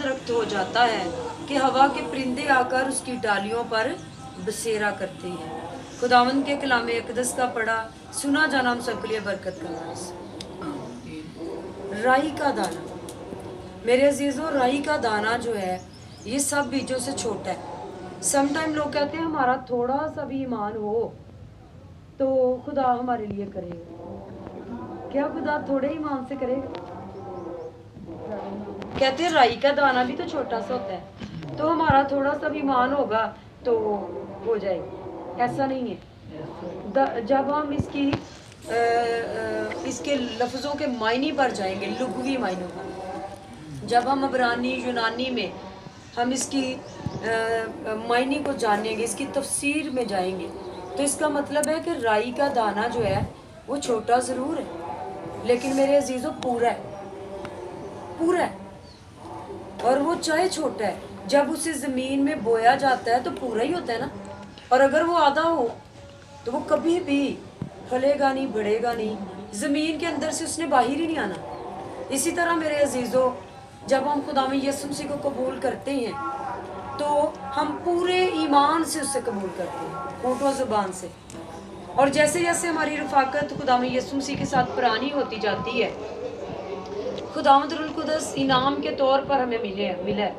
درخت ہو جاتا ہے کہ ہوا کے پرندے آ کر اس کی ڈالیوں پر بسیرا کرتے ہیں۔ خداوند کے کلام اقدس کا پڑھا سنا جانا ہم سب کے لیے برکت کا باعث۔ رائی کا دانہ، میرے عزیزوں، رائی کا دانہ جو ہے یہ سب بیجوں سے چھوٹا ہے۔ سم ٹائم لوگ کہتے ہیں ہمارا تھوڑا سا بھی ایمان ہو تو خدا ہمارے لیے کرے گا۔ کیا خدا تھوڑے ایمان سے کرے گا؟ کہتے ہیں رائی کا دانہ بھی تو چھوٹا سا ہوتا ہے، تو ہمارا تھوڑا سا بھی ایمان ہوگا تو ہو جائے گا۔ ایسا نہیں ہے۔ جب ہم اس کے لفظوں کے معنی پر جائیں گے، لغوی معنوں پر، جب ہم عبرانی یونانی میں ہم اس کی معنی کو جانیں گے، اس کی تفسیر میں جائیں گے، تو اس کا مطلب ہے کہ رائی کا دانہ جو ہے وہ چھوٹا ضرور ہے لیکن میرے عزیزوں پورا ہے، اور وہ چاہے چھوٹا ہے جب اسے زمین میں بویا جاتا ہے تو پورا ہی ہوتا ہے نا، اور اگر وہ آدھا ہو تو وہ کبھی بھی پھلے گا نہیں، بڑھے گا نہیں، زمین کے اندر سے اس نے باہر ہی نہیں آنا۔ اسی طرح میرے عزیزوں جب ہم خدا یسوع مسیح کو قبول کرتے ہیں تو ہم پورے ایمان سے اسے قبول کرتے ہیں، ہونٹوں زبان سے، اور جیسے جیسے ہماری رفاقت خدا یسوع مسیح کے ساتھ پرانی ہوتی جاتی ہے، خداوند روح القدس انعام کے طور پر ہمیں ملا ہے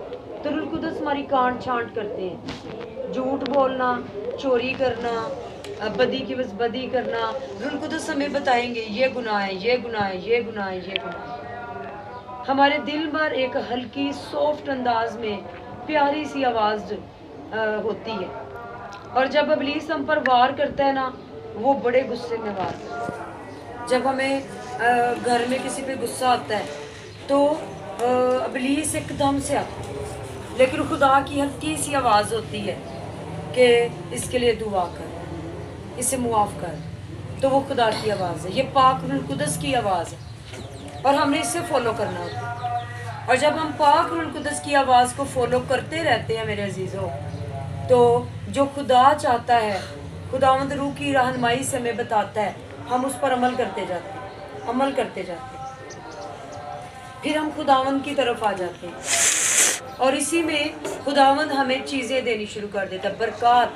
تو روح القدس ہماری کانٹ چھانٹ کرتے ہیں۔ جھوٹ بولنا، چوری کرنا، بدی کی بس بدی کرنا، روح القدس ہمیں بتائیں گے یہ گناہ ہے، یہ گناہ ہے، یہ گناہ ہے، یہ گناہ ہے۔ ہمارے دل پر ایک ہلکی سافٹ انداز میں پیاری سی آواز ہوتی ہے، اور جب ابلیس ہم پر وار کرتا ہے نا، وہ بڑے غصے میں وار کرتا ہے۔ جب ہمیں گھر میں کسی پہ غصہ آتا ہے تو ابلیس ایک دم سے آتا ہے، لیکن خدا کی ہلکی سی آواز ہوتی ہے کہ اس کے لیے دعا کر، اسے معاف کر، تو وہ خدا کی آواز ہے، یہ پاک روح القدس کی آواز ہے، اور ہم نے اسے فالو کرنا ہوتا ہے۔ اور جب ہم پاک روح القدس کی آواز کو فالو کرتے رہتے ہیں میرے عزیزوں، تو جو خدا چاہتا ہے، خداوند روح کی رہنمائی سے ہمیں بتاتا ہے، ہم اس پر عمل کرتے جاتے ہیں، پھر ہم خداوند کی طرف آ جاتے ہیں، اور اسی میں خداوند ہمیں چیزیں دینی شروع کر دیتا ہے، برکات،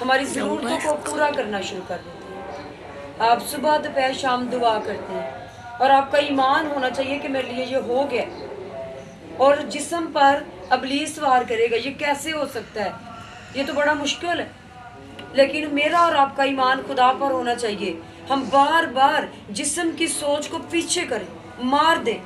ہماری ضرورتوں کو پورا کرنا شروع کر دیتا ہے۔ آپ صبح دوپہر شام دعا کرتے ہیں، اور آپ کا ایمان ہونا چاہیے کہ میرے لیے یہ ہو گیا، اور جسم پر ابلیس وار کرے گا، یہ کیسے ہو سکتا ہے، یہ تو بڑا مشکل ہے، لیکن میرا اور آپ کا ایمان خدا پر ہونا چاہیے۔ ہم بار بار جسم کی سوچ کو پیچھے کریں، مار دیں،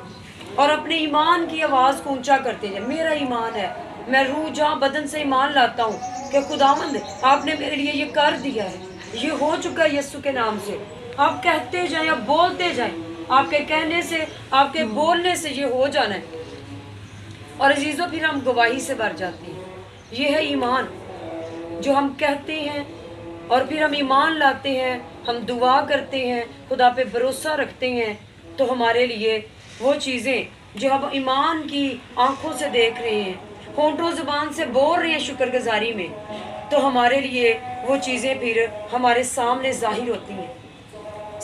اور اپنے ایمان کی آواز کو اونچا کرتے جائیں۔ میرا ایمان ہے، میں روح جہاں بدن سے ایمان لاتا ہوں کہ خداوند آپ نے میرے لیے یہ کر دیا ہے، یہ ہو چکا ہے یسوع کے نام سے۔ آپ کہتے جائیں، آپ بولتے جائیں، آپ کے کہنے سے، آپ کے بولنے سے یہ ہو جانا ہے، اور عزیزوں پھر ہم گواہی سے بھر جاتے ہیں۔ یہ ہے ایمان، جو ہم کہتے ہیں اور پھر ہم ایمان لاتے ہیں، ہم دعا کرتے ہیں، خدا پہ بھروسہ رکھتے ہیں، تو ہمارے لیے وہ چیزیں جو ہم ایمان کی آنکھوں سے دیکھ رہے ہیں، ہونٹوں زبان سے بول رہے ہیں شکر گزاری میں، تو ہمارے لیے وہ چیزیں پھر ہمارے سامنے ظاہر ہوتی ہیں۔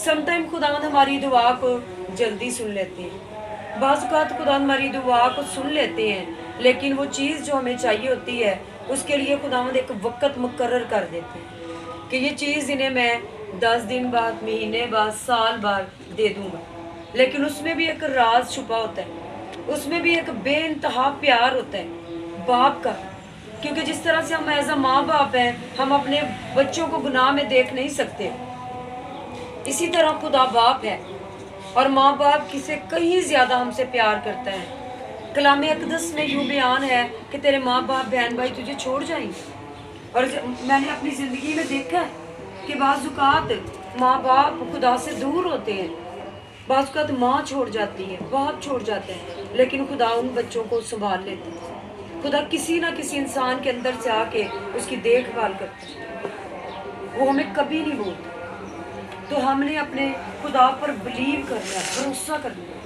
سم ٹائم خداوند ہماری دعا کو جلدی سن لیتے ہیں، بعض اوقات خداوند ہماری دعا کو سن لیتے ہیں، لیکن وہ چیز جو ہمیں چاہیے ہوتی ہے اس کے لیے خداوند ایک وقت مقرر کر دیتے ہیں کہ یہ چیز انہیں میں 10 دن بعد، مہینے بعد، سال بعد دے دوں گا، لیکن اس میں بھی ایک راز چھپا ہوتا ہے، اس میں بھی ایک بے انتہا پیار ہوتا ہے باپ کا، کیونکہ جس طرح سے ہم ایز اے ماں باپ ہیں، ہم اپنے بچوں کو گناہ میں دیکھ نہیں سکتے، اسی طرح خدا باپ ہے، اور ماں باپ کسی کہیں زیادہ ہم سے پیار کرتا ہے۔ کلام اقدس میں یوں بیان ہے کہ تیرے ماں باپ بہن بھائی تجھے چھوڑ جائیں گے، اور میں نے اپنی زندگی میں دیکھا ہے کہ بعض اوقات ماں باپ خدا سے دور ہوتے ہیں، بعض اوقات ماں چھوڑ جاتی ہے، باپ چھوڑ جاتے ہیں، لیکن خدا ان بچوں کو سنبھال لیتے ہیں، خدا کسی نہ کسی انسان کے اندر سے آ کے اس کی دیکھ بھال کرتا ہے، وہ ہمیں کبھی نہیں بولتا۔ تو ہم نے اپنے خدا پر بلیو کرنا، بھروسہ کرنا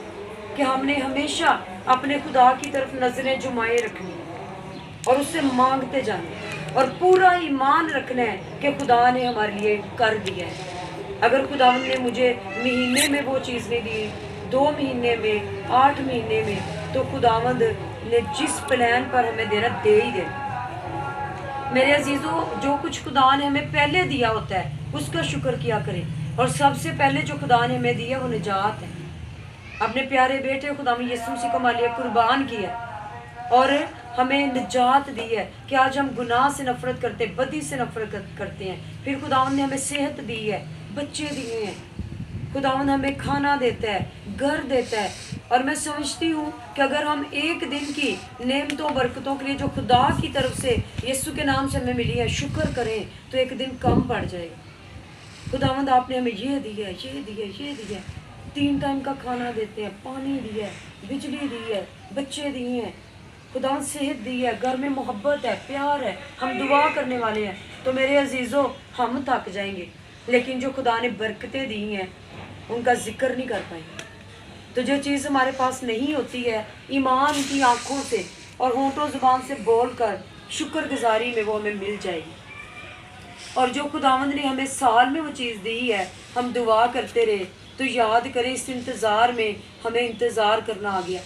کہ ہم نے ہمیشہ اپنے خدا کی طرف نظریں جمائے رکھنی اور اس سے مانگتے جانا، اور پورا ایمان رکھنا ہے کہ خدا نے ہمارے لیے کر دیا ہے۔ اگر خداوند نے مجھے مہینے میں وہ چیز نہیں دی، 2 مہینے میں، 8 مہینے میں، تو خداوند نے جس پلان پر ہمیں دینا دے ہی دینا۔ میرے عزیزوں، جو کچھ خدا نے ہمیں پہلے دیا ہوتا ہے اس کا شکر کیا کریں، اور سب سے پہلے جو خدا نے ہمیں دیا وہ نجات ہے۔ اپنے پیارے بیٹے خدا یسوع مسیح کو ہمارے لیے قربان کیا اور ہمیں نجات دی ہے کہ آج ہم گناہ سے نفرت کرتے، بدی سے نفرت کرتے ہیں۔ پھر خداوند نے ہمیں صحت دی ہے، بچے دیے ہیں، خداوند ہمیں کھانا دیتا ہے، گھر دیتا ہے۔ اور میں سمجھتی ہوں کہ اگر ہم ایک دن کی نعمتوں برکتوں کے لیے جو خدا کی طرف سے یسوع کے نام سے ہمیں ملی ہے شکر کریں تو ایک دن کم پڑ جائے گا۔ خداوند آپ نے ہمیں یہ دیا ہے، یہ دیا ہے، یہ دیا ہے، 3 ٹائم کا کھانا دیتے ہیں، پانی دیا ہے، بجلی دی ہے، بچے دیے ہیں، خداوند صحت دی ہے، گھر میں محبت ہے، پیار ہے، ہم دعا کرنے والے ہیں۔ تو میرے عزیزوں، ہم تھک جائیں گے لیکن جو خدا نے برکتیں دی ہیں ان کا ذکر نہیں کر پائیں گے۔ تو جو چیز ہمارے پاس نہیں ہوتی ہے، ایمان کی آنکھوں سے اور ہونٹوں زبان سے بول کر شکر گزاری میں وہ ہمیں مل جائے گی۔ اور جو خداوند نے ہمیں سال میں وہ چیز دی ہے، ہم دعا کرتے رہے تو یاد کریں اس انتظار میں ہمیں انتظار کرنا آ گیا۔